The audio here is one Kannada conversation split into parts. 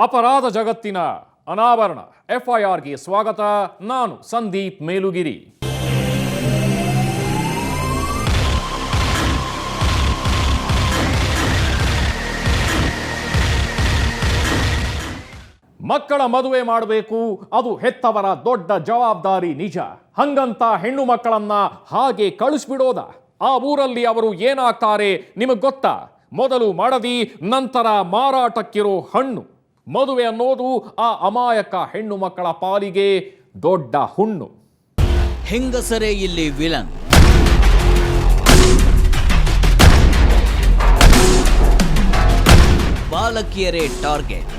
ಅಪರಾಧ ಜಗತ್ತಿನ ಅನಾವರಣ FIRಗೆ ಸ್ವಾಗತ. ನಾನು ಸಂದೀಪ್ ಮೇಲುಗಿರಿ. ಮಕ್ಕಳ ಮದುವೆ ಮಾಡಬೇಕು, ಅದು ಹೆತ್ತವರ ದೊಡ್ಡ ಜವಾಬ್ದಾರಿ ನಿಜ. ಹಂಗಂತ ಹೆಣ್ಣು ಮಕ್ಕಳನ್ನ ಹಾಗೆ ಕಳಿಸ್ಬಿಡೋದ? ಆ ಊರಲ್ಲಿ ಅವರು ಏನಾಗ್ತಾರೆ ನಿಮಗೆ ಗೊತ್ತಾ? ಮೊದಲು ಮಡದಿ, ನಂತರ ಮಾರಾಟಕ್ಕಿರೋ ಹಣ್ಣು. ಮದುವೆ ಅನ್ನೋದು ಆ ಅಮಾಯಕ ಹೆಣ್ಣು ಮಕ್ಕಳ ಪಾಲಿಗೆ ದೊಡ್ಡ ಹುಣ್ಣು. ಹೆಂಗಸರೇ ಇಲ್ಲಿ ವಿಲನ್. ಬಾಲಕಿಯರೇ ಟಾರ್ಗೆಟ್.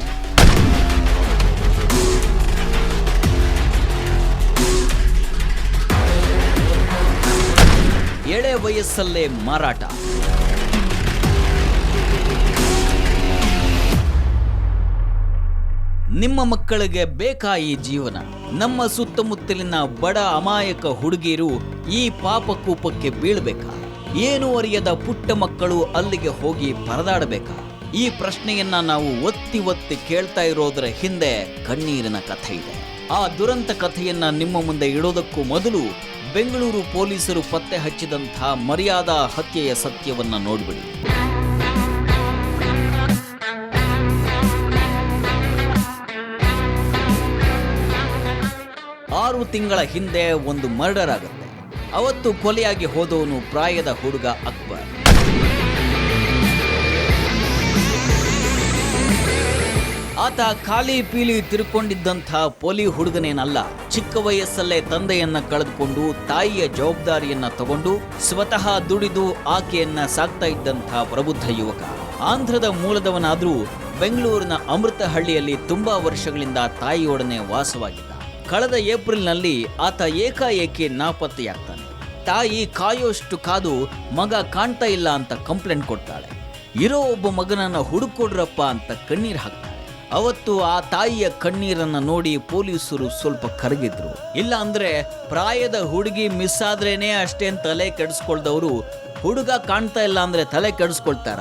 ಎಳೆ ವಯಸ್ಸಲ್ಲೇ ಮಾರಾಟ. ನಿಮ್ಮ ಮಕ್ಕಳಿಗೆ ಬೇಕಾ ಈ ಜೀವನ? ನಮ್ಮ ಸುತ್ತಮುತ್ತಲಿನ ಬಡ ಅಮಾಯಕ ಹುಡುಗಿಯರು ಈ ಪಾಪಕೂಪಕ್ಕೆ ಬೀಳ್ಬೇಕಾ? ಏನು ಅರಿಯದ ಪುಟ್ಟ ಮಕ್ಕಳು ಅಲ್ಲಿಗೆ ಹೋಗಿ ಪರದಾಡಬೇಕಾ? ಈ ಪ್ರಶ್ನೆಯನ್ನ ನಾವು ಒತ್ತಿ ಒತ್ತಿ ಕೇಳ್ತಾ ಇರೋದರ ಹಿಂದೆ ಕಣ್ಣೀರಿನ ಕಥೆ ಇದೆ. ಆ ದುರಂತ ಕಥೆಯನ್ನ ನಿಮ್ಮ ಮುಂದೆ ಇಡೋದಕ್ಕೂ ಮೊದಲು ಬೆಂಗಳೂರು ಪೊಲೀಸರು ಪತ್ತೆ ಹಚ್ಚಿದಂಥ ಮರ್ಯಾದಾ ಹತ್ಯೆಯ ಸತ್ಯವನ್ನ ನೋಡ್ಬಿಡಿ. 6 ತಿಂಗಳ ಹಿಂದೆ ಒಂದು ಮರ್ಡರ್ ಆಗುತ್ತೆ. ಅವತ್ತು ಕೊಲೆಯಾಗಿ ಹೋದವನು ಪ್ರಾಯದ ಹುಡುಗ ಅಕ್ಬರ್. ಆತ ಖಾಲಿ ಪೀಲಿ ತಿರುಕೊಂಡಿದ್ದಂಥ ಪೊಲಿ ಹುಡುಗನೇನಲ್ಲ. ಚಿಕ್ಕ ವಯಸ್ಸಲ್ಲೇ ತಂದೆಯನ್ನ ಕಳೆದುಕೊಂಡು ತಾಯಿಯ ಜವಾಬ್ದಾರಿಯನ್ನ ತಗೊಂಡು ಸ್ವತಃ ದುಡಿದು ಆಕೆಯನ್ನ ಸಾಕ್ತಾ ಇದ್ದಂಥ ಪ್ರಬುದ್ಧ ಯುವಕ. ಆಂಧ್ರದ ಮೂಲದವನಾದ್ರೂ ಬೆಂಗಳೂರಿನ ಅಮೃತಹಳ್ಳಿಯಲ್ಲಿ ತುಂಬಾ ವರ್ಷಗಳಿಂದ ತಾಯಿಯೊಡನೆ ವಾಸವಾಗಿದ್ದ. ಕಳೆದ ಏಪ್ರಿಲ್ನಲ್ಲಿ ಆತ ಏಕಾಏಕಿ ನಾಪತ್ತೆಯಾಗ್ತಾನೆ. ತಾಯಿ ಕಾಯೋಷ್ಟು ಕಾದು ಮಗ ಕಾಣ್ತಾ ಇಲ್ಲ ಅಂತ ಕಂಪ್ಲೇಂಟ್ ಕೊಡ್ತಾಳೆ. ಇರೋ ಒಬ್ಬ ಮಗನನ್ನ ಹುಡುಕೊಡ್ರಪ್ಪ ಅಂತ ಕಣ್ಣೀರು ಹಾಕ್ತಾಳೆ. ಅವತ್ತು ಆ ತಾಯಿಯ ಕಣ್ಣೀರನ್ನ ನೋಡಿ ಪೊಲೀಸರು ಸ್ವಲ್ಪ ಕರಗಿದ್ರು. ಇಲ್ಲ ಅಂದ್ರೆ ಪ್ರಾಯದ ಹುಡುಗಿ ಮಿಸ್ ಆದ್ರೇನೆ ಅಷ್ಟೇ ತಲೆ ಕೆಡಿಸ್ಕೊಳ್ದವರು ಹುಡುಗ ಕಾಣ್ತಾ ಇಲ್ಲ ಅಂದ್ರೆ ತಲೆ ಕೆಡಿಸ್ಕೊಳ್ತಾರ?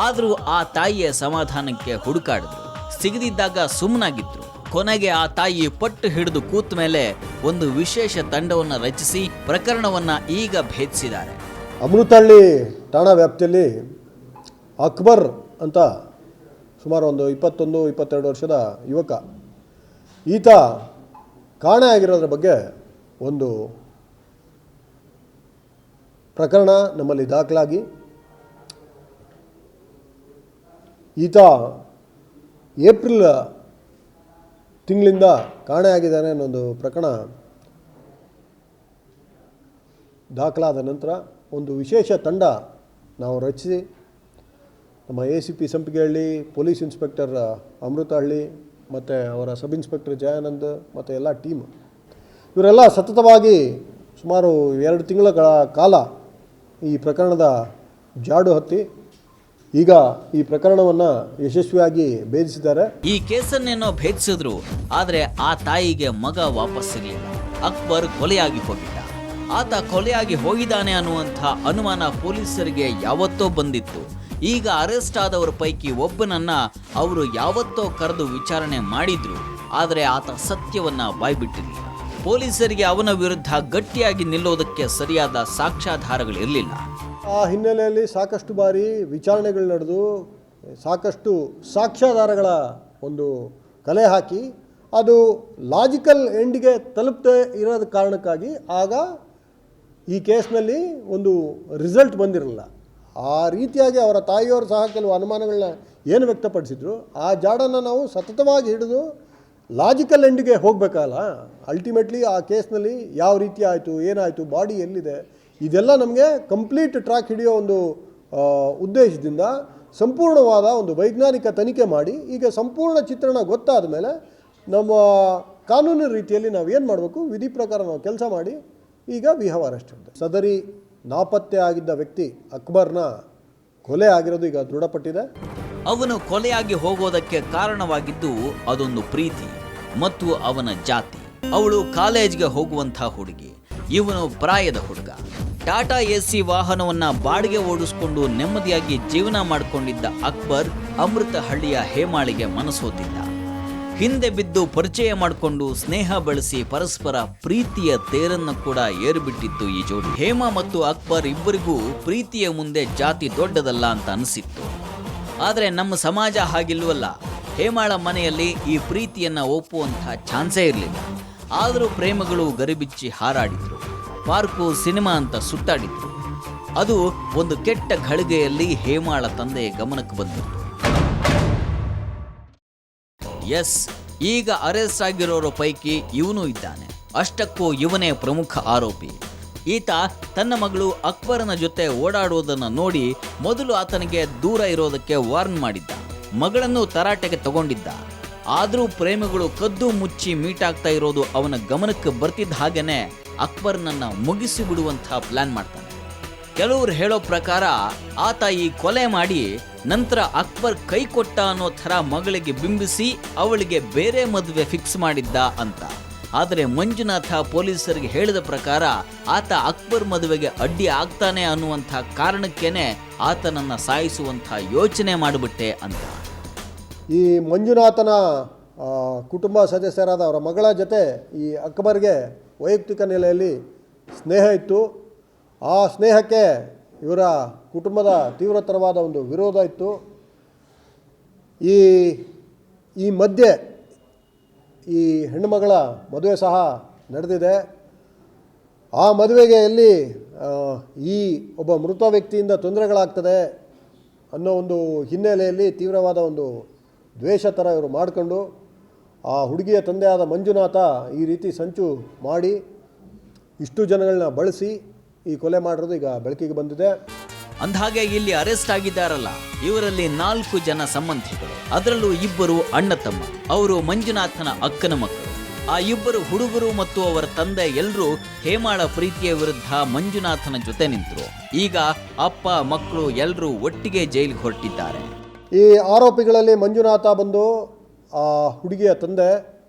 ಆದ್ರೂ ಆ ತಾಯಿಯ ಸಮಾಧಾನಕ್ಕೆ ಹುಡುಕಾಡಿದ್ರು. ಸಿಗದಿದ್ದಾಗ ಸುಮ್ಮನಾಗಿದ್ರು. ಕೊನೆಗೆ ಆ ತಾಯಿ ಪಟ್ಟು ಹಿಡಿದು ಕೂತ ಮೇಲೆ ಒಂದು ವಿಶೇಷ ತಂಡವನ್ನು ರಚಿಸಿ ಪ್ರಕರಣವನ್ನ ಈಗ ಭೇದಿಸಿದ್ದಾರೆ. ಅಮೃತಹಳ್ಳಿ ಠಾಣಾ ವ್ಯಾಪ್ತಿಯಲ್ಲಿ ಅಕ್ಬರ್ ಅಂತ ಸುಮಾರು ಒಂದು 21-22 ವರ್ಷದ ಯುವಕ, ಈತ ಕಾಣೆ ಆಗಿರೋದ್ರ ಬಗ್ಗೆ ಒಂದು ಪ್ರಕರಣ ನಮ್ಮಲ್ಲಿ ದಾಖಲಾಗಿ ಈತ ಏಪ್ರಿಲ್ ತಿಂಗಳಿಂದ ಕಾಣೆ ಆಗಿದ್ದಾನೆ ಅನ್ನೊಂದು ಪ್ರಕರಣ ದಾಖಲಾದ ನಂತರ ಒಂದು ವಿಶೇಷ ತಂಡ ನಾವು ರಚಿಸಿ ನಮ್ಮ ACP Sampigehalli, police inspector Amruthahalli ಮತ್ತು ಅವರ ಸಬ್ ಇನ್ಸ್ಪೆಕ್ಟರ್ ಜಯಾನಂದ್ ಮತ್ತು ಎಲ್ಲ ಟೀಮ್ ಇವರೆಲ್ಲ ಸತತವಾಗಿ ಸುಮಾರು 2 ತಿಂಗಳ ಕಾಲ ಈ ಪ್ರಕರಣದ ಜಾಡು ಹತ್ತಿ ಈಗ ಈ ಪ್ರಕರಣವನ್ನು ಯಶಸ್ವಿಯಾಗಿ ಭೇದಿಸಿದ್ದಾರೆ. ಈ ಕೇಸನ್ನೇನೋ ಭೇದಿಸಿದ್ರು, ಆದರೆ ಆ ತಾಯಿಗೆ ಮಗ ವಾಪಸ್ ಸಿಗಲಿಲ್ಲ. ಅಕ್ಬರ್ ಕೊಲೆಯಾಗಿ ಹೋಗಿದ್ದ. ಆತ ಕೊಲೆಯಾಗಿ ಹೋಗಿದ್ದಾನೆ ಅನ್ನುವಂಥ ಅನುಮಾನ ಪೊಲೀಸರಿಗೆ ಯಾವತ್ತೋ ಬಂದಿತ್ತು. ಈಗ ಅರೆಸ್ಟ್ ಆದವರ ಪೈಕಿ ಒಬ್ಬನನ್ನ ಅವರು ಯಾವತ್ತೋ ಕರೆದು ವಿಚಾರಣೆ ಮಾಡಿದ್ರು, ಆದರೆ ಆತ ಸತ್ಯವನ್ನ ಬಾಯ್ಬಿಟ್ಟಿರಲಿಲ್ಲ. ಪೊಲೀಸರಿಗೆ ಅವನ ವಿರುದ್ಧ ಗಟ್ಟಿಯಾಗಿ ನಿಲ್ಲೋದಕ್ಕೆ ಸರಿಯಾದ ಸಾಕ್ಷ್ಯಾಧಾರಗಳಿರಲಿಲ್ಲ. ಆ ಹಿನ್ನೆಲೆಯಲ್ಲಿ ಸಾಕಷ್ಟು ಬಾರಿ ವಿಚಾರಣೆಗಳು ನಡೆದು ಸಾಕಷ್ಟು ಸಾಕ್ಷ್ಯಾಧಾರಗಳ ಒಂದು ಕಲೆ ಹಾಕಿ ಅದು ಲಾಜಿಕಲ್ ಎಂಡಿಗೆ ತಲುಪದೇ ಇರೋದ ಕಾರಣಕ್ಕಾಗಿ ಆಗ ಈ ಕೇಸ್ನಲ್ಲಿ ಒಂದು ರಿಸಲ್ಟ್ ಬಂದಿರಲಿಲ್ಲ. ಆ ರೀತಿಯಾಗಿ ಅವರ ತಾಯಿಯವರು ಸಹ ಕೆಲವು ಅನುಮಾನಗಳನ್ನ ಏನು ವ್ಯಕ್ತಪಡಿಸಿದ್ರು, ಆ ಜಾಡನ್ನು ನಾವು ಸತತವಾಗಿ ಹಿಡಿದು ಲಾಜಿಕಲ್ ಎಂಡಿಗೆ ಹೋಗಬೇಕಲ್ಲ. ಅಲ್ಟಿಮೇಟ್ಲಿ ಆ ಕೇಸ್ನಲ್ಲಿ ಯಾವ ರೀತಿ ಆಯಿತು, ಏನಾಯಿತು, ಬಾಡಿ ಎಲ್ಲಿದೆ, ಇದೆಲ್ಲ ನಮಗೆ ಕಂಪ್ಲೀಟ್ ಟ್ರ್ಯಾಕ್ ಹಿಡಿಯೋ ಒಂದು ಉದ್ದೇಶದಿಂದ ಸಂಪೂರ್ಣವಾದ ಒಂದು ವೈಜ್ಞಾನಿಕ ತನಿಖೆ ಮಾಡಿ ಈಗ ಸಂಪೂರ್ಣ ಚಿತ್ರಣ ಗೊತ್ತಾದ ಮೇಲೆ ನಮ್ಮ ಕಾನೂನು ರೀತಿಯಲ್ಲಿ ನಾವು ಏನು ಮಾಡಬೇಕು, ವಿಧಿ ಪ್ರಕಾರ ನಾವು ಕೆಲಸ ಮಾಡಿ ಈಗ ವಿ ಹ್ಯಾವ್ ಅರೆಸ್ಟೆಡ್. ಸದರಿ ನಾಪತ್ತೆ ಆಗಿದ್ದ ವ್ಯಕ್ತಿ ಅಕ್ಬರ್ನ ಕೊಲೆ ಆಗಿರೋದು ಈಗ ದೃಢಪಟ್ಟಿದೆ. ಅವನು ಕೊಲೆಯಾಗಿ ಹೋಗೋದಕ್ಕೆ ಕಾರಣವಾಗಿದ್ದು ಅದೊಂದು ಪ್ರೀತಿ ಮತ್ತು ಅವನ ಜಾತಿ. ಅವಳು ಕಾಲೇಜ್ಗೆ ಹೋಗುವಂಥ ಹುಡುಗಿ, ಇವನು ಪ್ರಾಯದ ಹುಡುಗ. ಟಾಟಾ ಎಸಿ ವಾಹನವನ್ನ ಬಾಡಿಗೆ ಓಡಿಸಿಕೊಂಡು ನೆಮ್ಮದಿಯಾಗಿ ಜೀವನ ಮಾಡಿಕೊಂಡಿದ್ದ ಅಕ್ಬರ್ ಅಮೃತಹಳ್ಳಿಯ ಹೇಮಾಳಿಗೆ ಮನಸೋತಿದ್ದ. ಹಿಂದೆ ಬಿದ್ದು ಪರಿಚಯ ಮಾಡಿಕೊಂಡು ಸ್ನೇಹ ಬೆಳೆಸಿ ಪರಸ್ಪರ ಪ್ರೀತಿಯ ತೇರನ್ನು ಕೂಡ ಏರ್ಬಿಟ್ಟಿತ್ತು ಈ ಜೋಡಿ. ಹೇಮಾ ಮತ್ತು ಅಕ್ಬರ್ ಇಬ್ಬರಿಗೂ ಪ್ರೀತಿಯ ಮುಂದೆ ಜಾತಿ ದೊಡ್ಡದಲ್ಲ ಅಂತ ಅನಿಸಿತ್ತು. ಆದರೆ ನಮ್ಮ ಸಮಾಜ ಹಾಗಿಲ್ವಲ್ಲ. ಹೇಮಾಳ ಮನೆಯಲ್ಲಿ ಈ ಪ್ರೀತಿಯನ್ನ ಒಪ್ಪುವಂಥ ಚಾನ್ಸೇ ಇರಲಿಲ್ಲ. ಆದರೂ ಪ್ರೇಮಗಳು ಗರಿಬಿಚ್ಚಿ ಹಾರಾಡಿದ್ರು. ಪಾರ್ಕು ಸಿನಿಮಾ ಅಂತ ಸುತ್ತಾಡಿದ್ರು. ಅದು ಒಂದು ಕೆಟ್ಟ ಘಳಿಗೆಯಲ್ಲಿ ಹೇಮಾಳ ತಂದೆಯ ಗಮನಕ್ಕೆ ಬಂದಿತ್ತು. ಎಸ್, ಈಗ ಅರೆಸ್ಟ್ ಆಗಿರೋರ ಪೈಕಿ ಇವನು ಇದ್ದಾನೆ. ಅಷ್ಟಕ್ಕೂ ಇವನೇ ಪ್ರಮುಖ ಆರೋಪಿ. ಈತ ತನ್ನ ಮಗಳು ಅಕ್ಬರನ ಜೊತೆ ಓಡಾಡುವುದನ್ನು ನೋಡಿ ಮೊದಲು ಆತನಿಗೆ ದೂರ ಇರೋದಕ್ಕೆ ವಾರ್ನ್ ಮಾಡಿದ್ದ. ಮಗಳನ್ನು ತರಾಟೆಗೆ ತಗೊಂಡಿದ್ದ. ಆದರೂ ಪ್ರೇಮಿಗಳು ಕದ್ದು ಮುಚ್ಚಿ ಮೀಟ್ ಆಗ್ತಾ ಇರೋದು ಅವನ ಗಮನಕ್ಕೆ ಬರ್ತಿದ್ದ ಹಾಗೇನೆ ಅಕ್ಬರ್ನನ್ನ ಮುಗಿಸಿ ಬಿಡುವಂಥ ಪ್ಲಾನ್ ಮಾಡ್ತಾನೆ. ಕೆಲವರು ಹೇಳೋ ಪ್ರಕಾರ ಆತ ಈ ಕೊಲೆ ಮಾಡಿ ನಂತರ ಅಕ್ಬರ್ ಕೈ ಕೊಟ್ಟ ಅನ್ನೋ ಥರ ಮಗಳಿಗೆ ಬಿಂಬಿಸಿ ಅವಳಿಗೆ ಬೇರೆ ಮದುವೆ ಫಿಕ್ಸ್ ಮಾಡಿದ್ದ ಅಂತ. ಆದರೆ ಮಂಜುನಾಥ ಪೊಲೀಸರಿಗೆ ಹೇಳಿದ ಪ್ರಕಾರ ಆತ ಅಕ್ಬರ್ ಮದುವೆಗೆ ಅಡ್ಡಿ ಆಗ್ತಾನೆ ಅನ್ನುವಂಥ ಕಾರಣಕ್ಕೇನೆ ಆತನನ್ನ ಸಾಯಿಸುವಂಥ ಯೋಚನೆ ಮಾಡಿಬಿಟ್ಟೆ ಅಂತ. ಈ ಮಂಜುನಾಥನ ಕುಟುಂಬ ಸದಸ್ಯರಾದ ಅವರ ಮಗಳ ಜೊತೆ ಈ ಅಕ್ಬರ್ಗೆ ವೈಯಕ್ತಿಕ ನೆಲೆಯಲ್ಲಿ ಸ್ನೇಹ ಇತ್ತು. ಆ ಸ್ನೇಹಕ್ಕೆ ಇವರ ಕುಟುಂಬದ ತೀವ್ರತರವಾದ ಒಂದು ವಿರೋಧ ಇತ್ತು. ಈ ಮಧ್ಯೆ ಈ ಹೆಣ್ಣುಮಗಳ ಮದುವೆ ಸಹ ನಡೆದಿದೆ. ಆ ಮದುವೆಗೆ ಎಲ್ಲಿ ಈ ಒಬ್ಬ ಮೃತ ವ್ಯಕ್ತಿಯಿಂದ ತೊಂದರೆಗಳಾಗ್ತದೆ ಅನ್ನೋ ಒಂದು ಹಿನ್ನೆಲೆಯಲ್ಲಿ ತೀವ್ರವಾದ ಒಂದು ದ್ವೇಷ ಥರ ಇವರು ಮಾಡಿಕೊಂಡು ಆ ಹುಡುಗಿಯ ತಂದೆಯಾದ ಮಂಜುನಾಥ ಈ ರೀತಿ ಸಂಚು ಮಾಡಿ ಇಷ್ಟು ಜನಗಳನ್ನ ಬಳಸಿ ಈ ಕೊಲೆ ಮಾಡಿರೋದು ಈಗ ಬೆಳಕಿಗೆ ಬಂದಿದೆ. ಅಂದಹಾಗೆ ಇಲ್ಲಿ ಅರೆಸ್ಟ್ ಆಗಿದ್ದಾರಲ್ಲ, ಇವರಲ್ಲಿ 4 ಜನ ಸಂಬಂಧಿಗಳು. ಅದರಲ್ಲೂ ಇಬ್ಬರು ಅಣ್ಣ ತಮ್ಮ. ಅವರು ಮಂಜುನಾಥನ ಅಕ್ಕನ ಮಕ್ಕಳು. ಆ ಇಬ್ಬರು ಹುಡುಗರು ಮತ್ತು ಅವರ ತಂದೆ ಎಲ್ಲರೂ ಹೇಮಾಳ ಪ್ರೀತಿಯ ವಿರುದ್ಧ ಮಂಜುನಾಥನ ಜೊತೆ ನಿಂತರು. ಈಗ ಅಪ್ಪ ಮಕ್ಕಳು ಎಲ್ಲರೂ ಒಟ್ಟಿಗೆ ಜೈಲಿಗೆ ಹೊರಟಿದ್ದಾರೆ. ಈ ಆರೋಪಿಗಳಲ್ಲಿ ಮಂಜುನಾಥ ಬಂದು ಆ ಹುಡುಗಿಯ ತಂದೆ,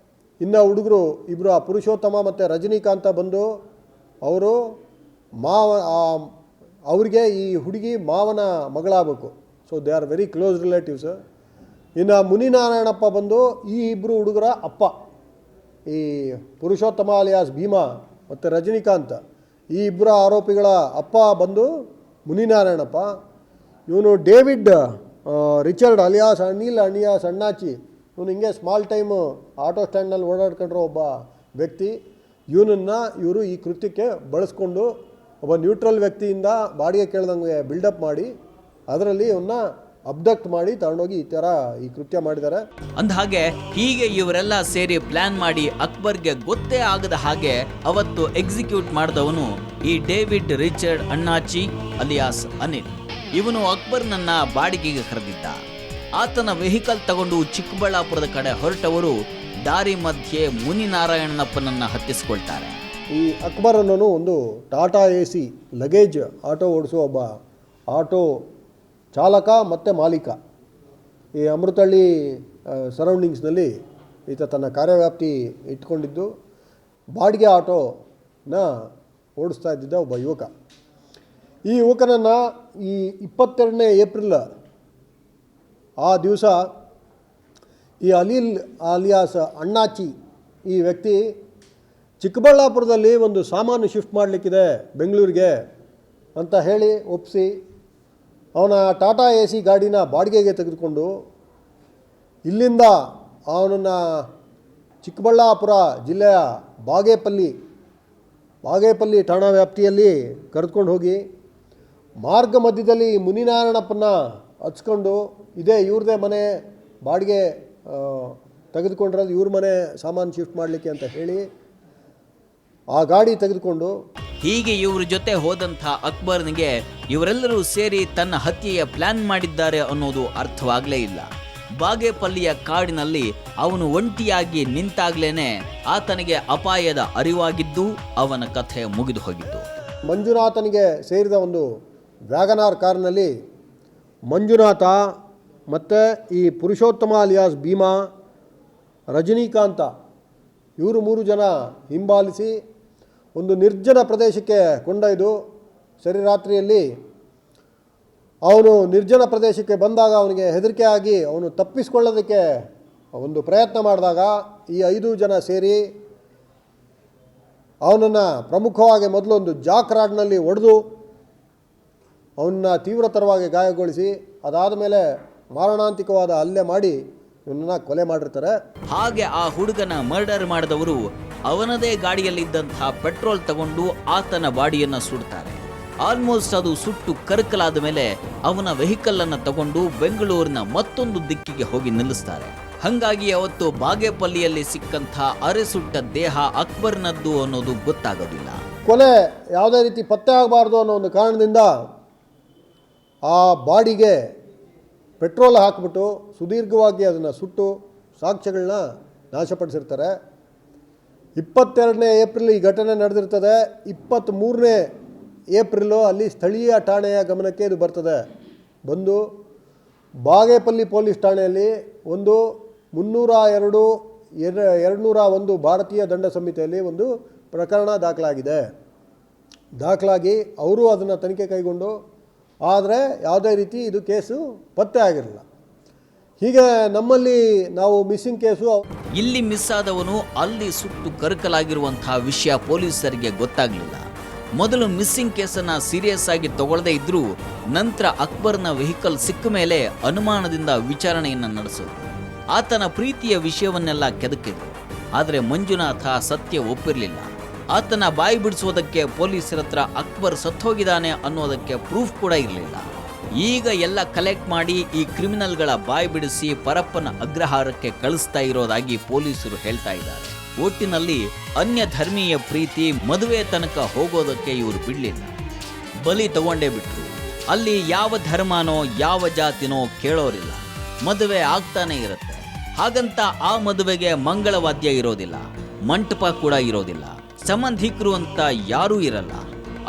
ಇನ್ನು ಹುಡುಗರು ಇಬ್ಬರು ಆ ಪುರುಷೋತ್ತಮ ಮತ್ತು ರಜನಿಕಾಂತ ಬಂದು ಅವರು ಅವರಿಗೆ ಈ ಹುಡುಗಿ ಮಾವನ ಮಗಳಾಗಬೇಕು. So they are very close relatives. ಇನ್ನು ಮುನಿನಾರಾಯಣಪ್ಪ ಬಂದು ಈ ಇಬ್ಬರು ಹುಡುಗರ ಅಪ್ಪ. ಈ ಪುರುಷೋತ್ತಮ ಅಲಿಯಾಸ್ ಭೀಮಾ ಮತ್ತು ರಜನಿಕಾಂತ್ ಈ ಇಬ್ಬರ ಆರೋಪಿಗಳ ಅಪ್ಪ ಬಂದು ಮುನಿನಾರಾಯಣಪ್ಪ. ಇವನು David Richard alias Anil alias Annachi. ಇವನು ಹಿಂಗೆ ಸ್ಮಾಲ್ ಟೈಮು ಆಟೋ ಸ್ಟ್ಯಾಂಡ್ನಲ್ಲಿ ಓಡಾಡ್ಕೊಂಡಿರೋ ಒಬ್ಬ ವ್ಯಕ್ತಿ. ಇವರು ಈ ಕೃತ್ಯಕ್ಕೆ ಬಳಸ್ಕೊಂಡು ಒಬ್ಬ ನ್ಯೂಟ್ರಲ್ ವ್ಯಕ್ತಿಯಿಂದ ಬಾಡಿಗೆ ಕೇಳ್ದಂಗೆ ಬಿಲ್ಡಪ್ ಮಾಡಿ ಅದರಲ್ಲಿ ಇವನ್ನ ಅಬ್ಡಕ್ಟ್ ಮಾಡಿ ತಗೊಂಡೋಗಿ ಈ ಕೃತ್ಯ ಮಾಡಿದ್ದಾರೆ. ಅಂದಹಾಗೆ ಹೀಗೆ ಇವರೆಲ್ಲ ಸೇರಿ ಪ್ಲಾನ್ ಮಾಡಿ ಅಕ್ಬರ್ಗೆ ಗೊತ್ತೇ ಆಗದ ಹಾಗೆ ಅವತ್ತು ಎಕ್ಸಿಕ್ಯೂಟ್ ಮಾಡಿದವನು ಈ ಡೇವಿಡ್ ರಿಚರ್ಡ್ ಅಣ್ಣಾಚಿ ಅಲಿಯಾಸ್ ಅನಿಲ್. ಇವನು ಅಕ್ಬರ್ನನ್ನ ಬಾಡಿಗೆಗೆ ಕರೆದಿದ್ದ. ಆತನ ವೆಹಿಕಲ್ ತಗೊಂಡು ಚಿಕ್ಕಬಳ್ಳಾಪುರದ ಕಡೆ ಹೊರಟವರು ದಾರಿ ಮಧ್ಯೆ ಮುನಿನಾರಾಯಣಪ್ಪನನ್ನ ಹತ್ತಿಸ್ಕೊಳ್ತಾರೆ. ಈ ಅಕ್ಬರ್ ಅನ್ನೋನು ಒಂದು ಟಾಟಾ ಎಸಿ ಲಗೇಜ್ ಆಟೋ ಓಡಿಸುವ ಒಬ್ಬ ಆಟೋ ಚಾಲಕ ಮತ್ತು ಮಾಲೀಕ. ಈ ಅಮೃತಹಳ್ಳಿ ಸರೌಂಡಿಂಗ್ಸ್ನಲ್ಲಿ ಈತ ತನ್ನ ಕಾರ್ಯವ್ಯಾಪ್ತಿ ಇಟ್ಕೊಂಡಿದ್ದು ಬಾಡಿಗೆ ಆಟೋನ ಓಡಿಸ್ತಾ ಇದ್ದಿದ್ದ ಒಬ್ಬ ಯುವಕ. ಈ ಯುವಕನನ್ನು ಈ 22ನೇ ಏಪ್ರಿಲ್ ಆ ದಿವಸ ಈ ಅನಿಲ್ ಅಲಿಯಾಸ್ ಅಣ್ಣಾಚಿ ಈ ವ್ಯಕ್ತಿ ಚಿಕ್ಕಬಳ್ಳಾಪುರದಲ್ಲಿ ಒಂದು ಸಾಮಾನು ಶಿಫ್ಟ್ ಮಾಡಲಿಕ್ಕಿದೆ ಬೆಂಗಳೂರಿಗೆ ಅಂತ ಹೇಳಿ ಒಪ್ಪಿಸಿ ಅವನ ಟಾಟಾ ಎಸಿ ಗಾಡಿನ ಬಾಡಿಗೆಗೆ ತೆಗೆದುಕೊಂಡು ಇಲ್ಲಿಂದ ಅವನನ್ನು ಚಿಕ್ಕಬಳ್ಳಾಪುರ ಜಿಲ್ಲೆಯ ಬಾಗೇಪಲ್ಲಿ ಠಾಣಾ ವ್ಯಾಪ್ತಿಯಲ್ಲಿ ಕರೆದುಕೊಂಡು ಹೋಗಿ ಮಾರ್ಗ ಮಧ್ಯದಲ್ಲಿ ಮುನಿನಾರಾಯಣಪ್ಪನ ಹಚ್ಕೊಂಡು ಇದೇ ಇವ್ರದೇ ಮನೆ ಬಾಡಿಗೆ ತೆಗೆದುಕೊಂಡಿರೋದು ಇವ್ರ ಮನೆ ಸಾಮಾನು ಶಿಫ್ಟ್ ಮಾಡಲಿಕ್ಕೆ ಅಂತ ಹೇಳಿ ಆ ಗಾಡಿ ತೆಗೆದುಕೊಂಡು ಹೀಗೆ ಇವ್ರ ಜೊತೆ ಹೋದಂಥ ಅಕ್ಬರ್ನಿಗೆ ಇವರೆಲ್ಲರೂ ಸೇರಿ ತನ್ನ ಹತ್ಯೆಯ ಪ್ಲಾನ್ ಮಾಡಿದ್ದಾರೆ ಅನ್ನೋದು ಅರ್ಥವಾಗಲೇ ಇಲ್ಲ. ಬಾಗೇಪಲ್ಲಿಯ ಕಾಡಿನಲ್ಲಿ ಅವನು ಒಂಟಿಯಾಗಿ ನಿಂತಾಗ್ಲೇನೆ ಆತನಿಗೆ ಅಪಾಯದ ಅರಿವಾಗಿದ್ದು ಅವನ ಕಥೆ ಮುಗಿದು ಹೋಗಿತ್ತು. ಮಂಜುನಾಥನಿಗೆ ಸೇರಿದ ಒಂದು ವ್ಯಾಗನಾರ್ ಕಾರಿನಲ್ಲಿ ಮಂಜುನಾಥ ಮತ್ತು ಈ ಪುರುಷೋತ್ತಮ ಅಲಿಯಾಸ್ ಭೀಮಾ, ರಜನಿಕಾಂತ ಇವರು 3 ಜನ ಹಿಂಬಾಲಿಸಿ ಒಂದು ನಿರ್ಜನ ಪ್ರದೇಶಕ್ಕೆ ಕೊಂಡೊಯ್ದು ರಾತ್ರಿಯಲ್ಲಿ ಅವನು ನಿರ್ಜನ ಪ್ರದೇಶಕ್ಕೆ ಬಂದಾಗ ಅವನಿಗೆ ಹೆದರಿಕೆ ಆಗಿ ಅವನು ತಪ್ಪಿಸ್ಕೊಳ್ಳೋದಕ್ಕೆ ಒಂದು ಪ್ರಯತ್ನ ಮಾಡಿದಾಗ ಈ 5 ಜನ ಸೇರಿ ಅವನನ್ನು ಪ್ರಮುಖವಾಗಿ ಮೊದಲು ಒಂದು ಜಾಕ್ ರಾಡ್ನಲ್ಲಿ ಹೊಡೆದು ಅವನ್ನ ತೀವ್ರತರವಾಗಿ ಗಾಯಗೊಳಿಸಿ ಅದಾದ ಮೇಲೆ ಮಾರಣಾಂತಿಕವಾದ ಹಲ್ಲೆ ಮಾಡಿ ಇವನನ್ನು ಕೊಲೆ ಮಾಡಿರ್ತಾರೆ. ಹಾಗೆ ಆ ಹುಡುಗನ ಮರ್ಡರ್ ಮಾಡಿದವರು ಅವನದೇ ಗಾಡಿಯಲ್ಲಿದ್ದಂತಹ ಪೆಟ್ರೋಲ್ ತಗೊಂಡು ಆತನ ಬಾಡಿಯನ್ನು ಸುಡ್ತಾರೆ. ಆಲ್ಮೋಸ್ಟ್ ಅದು ಸುಟ್ಟು ಕರಕಲಾದ ಮೇಲೆ ಅವನ ವೆಹಿಕಲ್ ಅನ್ನು ತಗೊಂಡು ಬೆಂಗಳೂರಿನ ಮತ್ತೊಂದು ದಿಕ್ಕಿಗೆ ಹೋಗಿ ನಿಲ್ಲಿಸ್ತಾರೆ. ಹಂಗಾಗಿ ಅವತ್ತು ಬಾಗೇಪಲ್ಲಿಯಲ್ಲಿ ಸಿಕ್ಕಂಥ ಅರೆಸುಟ್ಟ ದೇಹ ಅಕ್ಬರ್ನದ್ದು ಅನ್ನೋದು ಗೊತ್ತಾಗೋದಿಲ್ಲ. ಕೊಲೆ ಯಾವುದೇ ರೀತಿ ಪತ್ತೆ ಆಗಬಾರ್ದು ಅನ್ನೋ ಒಂದು ಕಾರಣದಿಂದ ಆ ಬಾಡಿಗೆ ಪೆಟ್ರೋಲ್ ಹಾಕಿಬಿಟ್ಟು ಸುದೀರ್ಘವಾಗಿ ಅದನ್ನು ಸುಟ್ಟು ಸಾಕ್ಷ್ಯಗಳನ್ನ ನಾಶಪಡಿಸಿರ್ತಾರೆ. 22ನೇ ಏಪ್ರಿಲ್ ಈ ಘಟನೆ ನಡೆದಿರ್ತದೆ. 23ನೇ ಏಪ್ರಿಲು ಅಲ್ಲಿ ಸ್ಥಳೀಯ ಠಾಣೆಯ ಗಮನಕ್ಕೆ ಇದು ಬರ್ತದೆ. ಬಂದು ಬಾಗೇಪಲ್ಲಿ ಪೊಲೀಸ್ ಠಾಣೆಯಲ್ಲಿ ಒಂದು 302 201 ಭಾರತೀಯ ದಂಡ ಸಂಹಿತೆಯಲ್ಲಿ ಒಂದು ಪ್ರಕರಣ ದಾಖಲಾಗಿ ಅವರು ಅದನ್ನು ತನಿಖೆ ಕೈಗೊಂಡು, ಆದರೆ ಯಾವುದೇ ರೀತಿ ಇದು ಕೇಸು ಪತ್ತೆ ಆಗಿರಲಿಲ್ಲ. ಹೀಗೆ ನಮ್ಮಲ್ಲಿ ನಾವು ಮಿಸ್ಸಿಂಗ್ ಕೇಸು ಇಲ್ಲಿ ಮಿಸ್ ಆದವನು ಅಲ್ಲಿ ಸುಟ್ಟು ಕರಕಲಾಗಿರುವಂತಹ ವಿಷಯ ಪೊಲೀಸರಿಗೆ ಗೊತ್ತಾಗಲಿಲ್ಲ. ಮೊದಲು ಮಿಸ್ಸಿಂಗ್ ಕೇಸನ್ನು ಸೀರಿಯಸ್ ಆಗಿ ತಗೊಳ್ಳದೇ ಇದ್ರೂ ನಂತರ ಅಕ್ಬರ್ನ ವೆಹಿಕಲ್ ಸಿಕ್ಕ ಮೇಲೆ ಅನುಮಾನದಿಂದ ವಿಚಾರಣೆಯನ್ನು ನಡೆಸಿದ್ರು. ಆತನ ಪ್ರೀತಿಯ ವಿಷಯವನ್ನೆಲ್ಲ ಕೆದಕಿದ್ರು. ಆದರೆ ಮಂಜುನಾಥ ಸತ್ಯ ಒಪ್ಪಿರಲಿಲ್ಲ. ಆತನ ಬಾಯಿ ಬಿಡಿಸುವುದಕ್ಕೆ ಪೊಲೀಸರ ಹತ್ರ ಅಕ್ಬರ್ ಸತ್ತೋಗಿದ್ದಾನೆ ಅನ್ನೋದಕ್ಕೆ ಪ್ರೂಫ್ ಕೂಡ ಇರಲಿಲ್ಲ. ಈಗ ಎಲ್ಲ ಕಲೆಕ್ಟ್ ಮಾಡಿ ಈ ಕ್ರಿಮಿನಲ್ಗಳ ಬಾಯಿ ಬಿಡಿಸಿ ಪರಪ್ಪನ ಅಗ್ರಹಾರಕ್ಕೆ ಕಳಿಸ್ತಾ ಇರೋದಾಗಿ ಪೊಲೀಸರು ಹೇಳ್ತಾ ಇದ್ದಾರೆ. ಒಟ್ಟಿನಲ್ಲಿ ಅನ್ಯ ಧರ್ಮೀಯ ಪ್ರೀತಿ ಮದುವೆ ತನಕ ಹೋಗೋದಕ್ಕೆ ಇವರು ಬಿಡಲಿಲ್ಲ. ಬಲಿ ತಗೊಂಡೇ ಬಿಟ್ರು. ಅಲ್ಲಿ ಯಾವ ಧರ್ಮನೋ ಯಾವ ಜಾತಿನೋ ಕೇಳೋರಿಲ್ಲ. ಮದುವೆ ಆಗ್ತಾನೆ ಇರುತ್ತೆ. ಹಾಗಂತ ಆ ಮದುವೆಗೆ ಮಂಗಳವಾದ್ಯ ಇರೋದಿಲ್ಲ, ಮಂಟಪ ಕೂಡ ಇರೋದಿಲ್ಲ, ಸಂಬಂಧಿಕರು ಅಂತ ಯಾರೂ ಇರಲ್ಲ.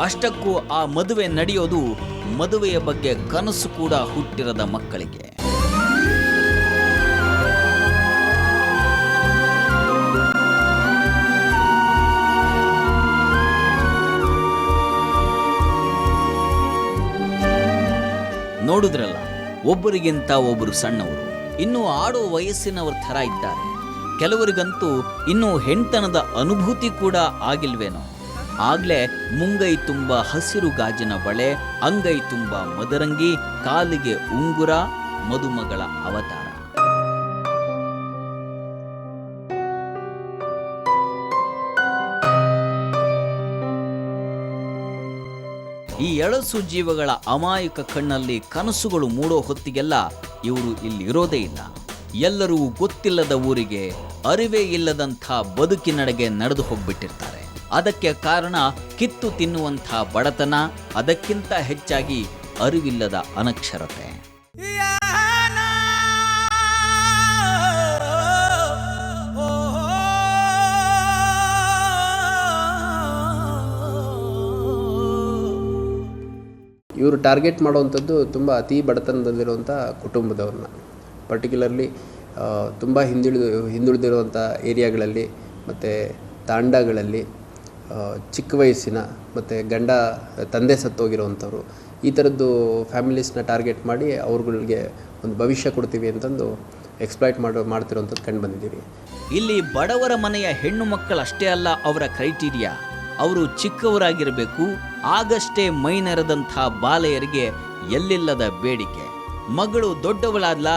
ಅಷ್ಟಕ್ಕೂ ಆ ಮದುವೆ ನಡೆಯೋದು ಮದುವೆಯ ಬಗ್ಗೆ ಕನಸು ಕೂಡ ಹುಟ್ಟಿರದ ಮಕ್ಕಳಿಗೆ. ನೋಡಿದ್ರಲ್ಲ, ಒಬ್ಬರಿಗಿಂತ ಒಬ್ಬರು ಸಣ್ಣವರು, ಇನ್ನೂ ಆಡೋ ವಯಸ್ಸಿನವ್ರ ಥರ ಇದ್ದಾರೆ. ಕೆಲವರಿಗಂತೂ ಇನ್ನೂ ಹೆಣ್ತನದ ಅನುಭೂತಿ ಕೂಡ ಆಗಿಲ್ವೇನೋ. ಆಗ್ಲೇ ಮುಂಗೈ ತುಂಬ ಹಸಿರು ಗಾಜಿನ ಬಳೆ, ಅಂಗೈ ತುಂಬ ಮದರಂಗಿ, ಕಾಲಿಗೆ ಉಂಗುರ, ಮದುಮಗಳ ಅವತಾರ. ಈ ಎಳಸು ಜೀವಗಳ ಅಮಾಯಕ ಕಣ್ಣಲ್ಲಿ ಕನಸುಗಳು ಮೂಡೋ ಹೊತ್ತಿಗೆಲ್ಲ ಇವರು ಇಲ್ಲಿರೋದೇ ಇಲ್ಲ. ಎಲ್ಲರೂ ಗೊತ್ತಿಲ್ಲದ ಊರಿಗೆ, ಅರಿವೇ ಇಲ್ಲದಂಥ ಬದುಕಿನಡೆಗೆ ನಡೆದು ಹೋಗ್ಬಿಟ್ಟಿರ್ತಾರೆ. ಅದಕ್ಕೆ ಕಾರಣ ಕಿತ್ತು ತಿನ್ನುವಂಥ ಬಡತನ, ಅದಕ್ಕಿಂತ ಹೆಚ್ಚಾಗಿ ಅರಿವಿಲ್ಲದ ಅನಕ್ಷರತೆ. ಇವರು ಟಾರ್ಗೆಟ್ ಮಾಡುವಂಥದ್ದು ತುಂಬ ಅತಿ ಬಡತನದಲ್ಲಿರುವಂಥ ಕುಟುಂಬದವ್ರನ್ನ, ಪರ್ಟಿಕ್ಯುಲರ್ಲಿ ತುಂಬ ಹಿಂದುಳಿದಿರುವಂಥ ಏರಿಯಾಗಳಲ್ಲಿ ಮತ್ತು ತಾಂಡಗಳಲ್ಲಿ, ಚಿಕ್ಕ ವಯಸ್ಸಿನ ಮತ್ತು ತಂದೆ ಸತ್ತೋಗಿರೋವಂಥವ್ರು, ಈ ಥರದ್ದು ಫ್ಯಾಮಿಲೀಸ್ನ ಟಾರ್ಗೆಟ್ ಮಾಡಿ ಅವ್ರುಗಳಿಗೆ ಒಂದು ಭವಿಷ್ಯ ಕೊಡ್ತೀವಿ ಅಂತಂದು ಎಕ್ಸ್ಪ್ಲಾಯ್ಟ್ ಮಾಡ್ತಿರೋಂಥದ್ದು ಕಂಡು ಬಂದಿದ್ದೀವಿ. ಇಲ್ಲಿ ಬಡವರ ಮನೆಯ ಹೆಣ್ಣು ಮಕ್ಕಳಷ್ಟೇ ಅಲ್ಲ ಅವರ ಕ್ರೈಟೀರಿಯಾ. ಅವರು ಚಿಕ್ಕವರಾಗಿರಬೇಕು. ಆಗಷ್ಟೇ ಮೈನೆರೆದಂಥ ಬಾಲೆಯರಿಗೆ ಎಲ್ಲಿಲ್ಲದ ಬೇಡಿಕೆ. ಮಗಳು ದೊಡ್ಡವಳಾದ್ಲಾ,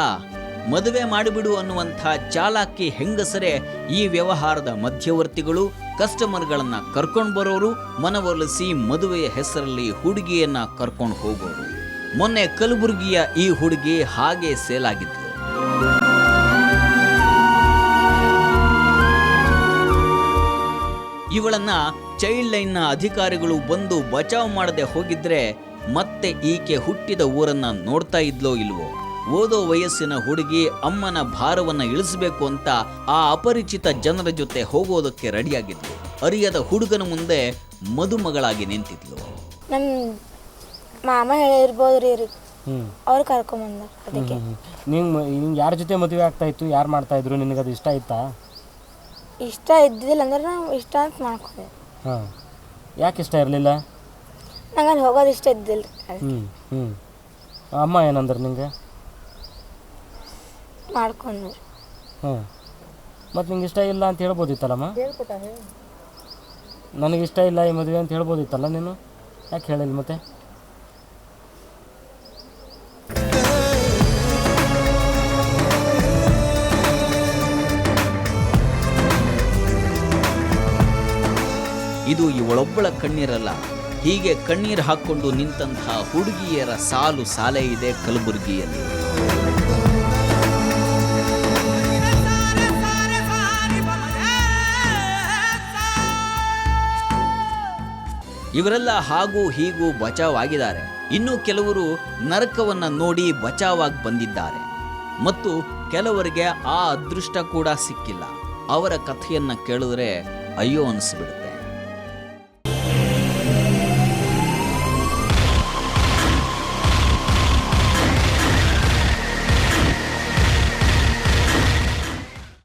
ಮದುವೆ ಮಾಡಿಬಿಡು ಅನ್ನುವಂಥ ಚಾಲಾಕಿ ಹೆಂಗಸರೇ ಈ ವ್ಯವಹಾರದ ಮಧ್ಯವರ್ತಿಗಳು. ಕಸ್ಟಮರ್ಗಳನ್ನು ಕರ್ಕೊಂಡು ಬರೋರು, ಮನವೊಲಿಸಿ ಮದುವೆಯ ಹೆಸರಲ್ಲಿ ಹುಡುಗಿಯನ್ನ ಕರ್ಕೊಂಡು ಹೋಗೋರು. ಮೊನ್ನೆ ಕಲಬುರಗಿಯ ಈ ಹುಡುಗಿ ಹಾಗೆ ಸೇಲಾಗಿದ್ಲು. ಇವಳನ್ನ ಚೈಲ್ಡ್ ಲೈನ್ನ ಅಧಿಕಾರಿಗಳು ಬಂದು ಬಚಾವ್ ಮಾಡದೆ ಹೋಗಿದ್ರೆ ಮತ್ತೆ ಈಕೆ ಹುಟ್ಟಿದ ಊರನ್ನ ನೋಡ್ತಾ ಇದ್ಲೋ ಇಲ್ವೋ. ಓದೋ ವಯಸ್ಸಿನ ಹುಡುಗಿ ಅಮ್ಮನ ಭಾರವನ್ನ ಇಳಿಸಬೇಕು ಅಂತ ಆ ಅಪರಿಚಿತ ಜನರ ಜೊತೆ ಹೋಗೋದಕ್ಕೆ ರೆಡಿಯಾಗಿದ್ಲು. ಅರಿಯದ ಹುಡುಗನ ಮುಂದೆ ಮದುಮಗಳಾಗಿ ನಿಂತಿದ್ಲು. ನಮ್ಮ ಮಾಮ ಹೇಳಿರ್ಬೋದ್ರಿ, ಅವ್ರು ಕರ್ಕೊಂಬಂದ. ಅದಕ್ಕೆ ನಿಂಗೆ ಯಾರ ಜೊತೆ ಮದುವೆ ಆಗ್ತಾ ಇತ್ತು, ಯಾರು ಮಾಡ್ತಾ ಇದ್ರು, ನಿನಗದು ಇಷ್ಟ ಆಯ್ತಾ? ಇಷ್ಟ ಇದ್ದಿದ್ದಿಲ್ಲ ಅಂದ್ರೆ ನಾವು ಇಷ್ಟ ಅಂತ ಮಾಡ್ಕೊಂಡೆ. ಹಾಂ, ಯಾಕೆ ಇಷ್ಟ ಇರಲಿಲ್ಲ? ನಂಗೆ ಅಲ್ಲಿ ಹೋಗೋದು ಇಷ್ಟ ಇದ್ದಿಲ್ಲ ರೀ. ಹ್ಞೂ ಅಮ್ಮ ಏನಂದ್ರೆ ನಿಂಗೆ? ಮಾಡ್ಕೊಂಡು ಹಾಂ ಮತ್ತು ನಿಂಗೆ ಇಷ್ಟ ಇಲ್ಲ ಅಂತ ಹೇಳ್ಬೋದಿತ್ತಲ್ಲಮ್ಮ? ನನಗಿಷ್ಟ ಇಲ್ಲ ಈ ಮದುವೆ ಅಂತ ಹೇಳ್ಬೋದಿತ್ತಲ್ಲ ನೀನು, ಯಾಕೆ ಹೇಳಿಲ್ಲ ಮತ್ತೆ? ಇದು ಇವಳೊಬ್ಬಳ ಕಣ್ಣೀರಲ್ಲ, ಹೀಗೆ ಕಣ್ಣೀರು ಹಾಕ್ಕೊಂಡು ನಿಂತಹ ಹುಡುಗಿಯರ ಸಾಲು ಸಾಲೇ ಇದೆ ಕಲಬುರಗಿಯಲ್ಲಿ. ಇವರೆಲ್ಲ ಹಾಗೂ ಹೀಗೂ ಬಚಾವಾಗಿದ್ದಾರೆ. ಇನ್ನು ಕೆಲವರು ನರಕವನ್ನ ನೋಡಿ ಬಚಾವಾಗಿ ಬಂದಿದ್ದಾರೆ ಮತ್ತು ಕೆಲವರಿಗೆ ಆ ಅದೃಷ್ಟ ಕೂಡ ಸಿಕ್ಕಿಲ್ಲ. ಅವರ ಕಥೆಯನ್ನ ಕೇಳಿದ್ರೆ ಅಯ್ಯೋ ಅನಿಸ್ಬಿಡುತ್ತೆ.